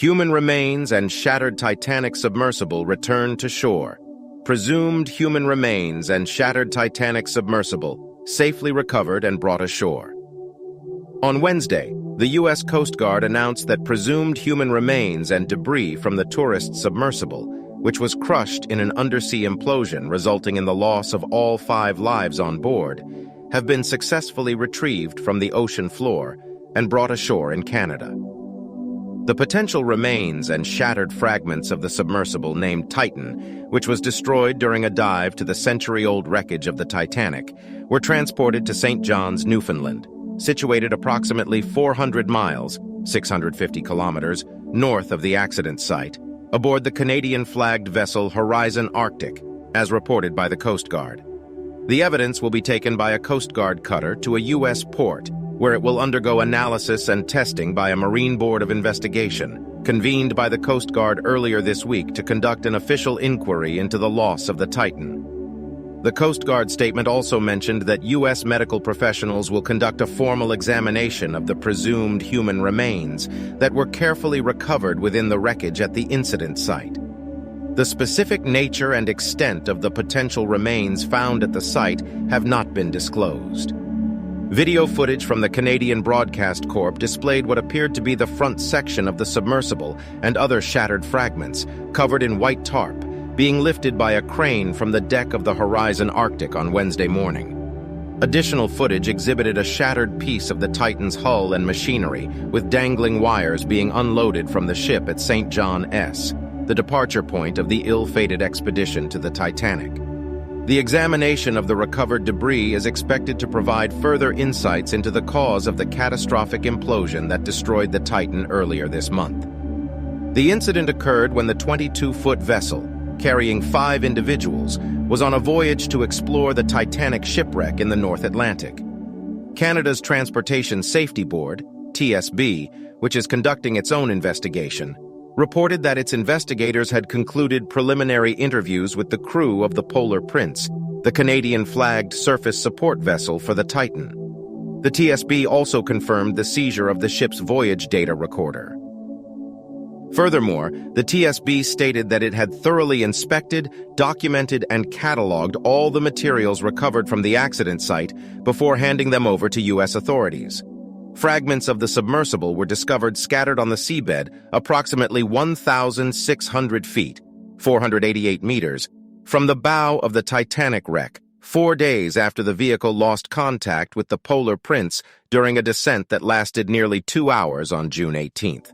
Human remains and shattered Titanic submersible return to shore. Presumed human remains and shattered Titanic submersible safely recovered and brought ashore. On Wednesday, the U.S. Coast Guard announced that presumed human remains and debris from the tourist submersible, which was crushed in an undersea implosion resulting in the loss of all 5 lives on board, have been successfully retrieved from the ocean floor and brought ashore in Canada. The potential remains and shattered fragments of the submersible named Titan, which was destroyed during a dive to the century-old wreckage of the Titanic, were transported to St. John's, Newfoundland, situated approximately 400 miles, 650 kilometers, north of the accident site, aboard the Canadian-flagged vessel Horizon Arctic, as reported by the Coast Guard. The evidence will be taken by a Coast Guard cutter to a U.S. port, where it will undergo analysis and testing by a Marine Board of Investigation, convened by the Coast Guard earlier this week to conduct an official inquiry into the loss of the Titan. The Coast Guard statement also mentioned that U.S. medical professionals will conduct a formal examination of the presumed human remains that were carefully recovered within the wreckage at the incident site. The specific nature and extent of the potential remains found at the site have not been disclosed. Video footage from the Canadian Broadcast Corp displayed what appeared to be the front section of the submersible and other shattered fragments, covered in white tarp, being lifted by a crane from the deck of the Horizon Arctic on Wednesday morning. Additional footage exhibited a shattered piece of the Titan's hull and machinery, with dangling wires being unloaded from the ship at St. John S., the departure point of the ill-fated expedition to the Titanic. The examination of the recovered debris is expected to provide further insights into the cause of the catastrophic implosion that destroyed the Titan earlier this month. The incident occurred when the 22-foot vessel, carrying 5 individuals, was on a voyage to explore the Titanic shipwreck in the North Atlantic. Canada's Transportation Safety Board, TSB, which is conducting its own investigation, reported that its investigators had concluded preliminary interviews with the crew of the Polar Prince, the Canadian-flagged surface support vessel for the Titan. The TSB also confirmed the seizure of the ship's voyage data recorder. Furthermore, the TSB stated that it had thoroughly inspected, documented, and cataloged all the materials recovered from the accident site before handing them over to U.S. authorities. Fragments of the submersible were discovered scattered on the seabed approximately 1,600 feet, 488 meters, from the bow of the Titanic wreck, 4 days after the vehicle lost contact with the Polar Prince during a descent that lasted nearly 2 hours on June 18th.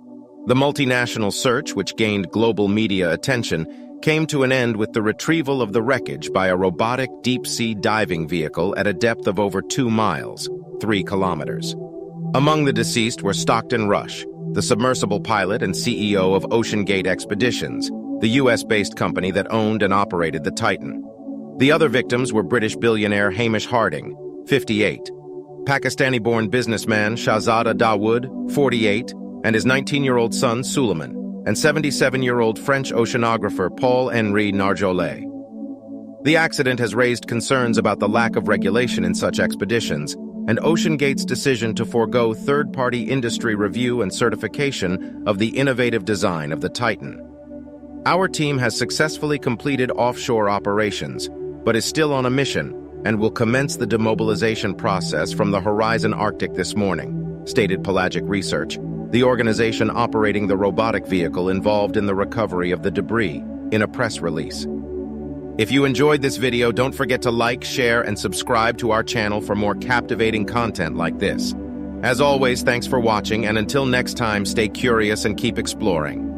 The multinational search, which gained global media attention, came to an end with the retrieval of the wreckage by a robotic deep-sea diving vehicle at a depth of over 2 miles, 3 kilometers. Among the deceased were Stockton Rush, the submersible pilot and CEO of OceanGate Expeditions, the U.S.-based company that owned and operated the Titan. The other victims were British billionaire Hamish Harding, 58, Pakistani-born businessman Shahzada Dawood, 48, and his 19-year-old son Suleiman, and 77-year-old French oceanographer Paul-Henri Narjolet. The accident has raised concerns about the lack of regulation in such expeditions, and OceanGate's decision to forego third-party industry review and certification of the innovative design of the Titan. Our team has successfully completed offshore operations, but is still on a mission and will commence the demobilization process from the Horizon Arctic this morning, stated Pelagic Research, the organization operating the robotic vehicle involved in the recovery of the debris, in a press release. If you enjoyed this video, don't forget to like, share, and subscribe to our channel for more captivating content like this. As always, thanks for watching, and until next time, stay curious and keep exploring.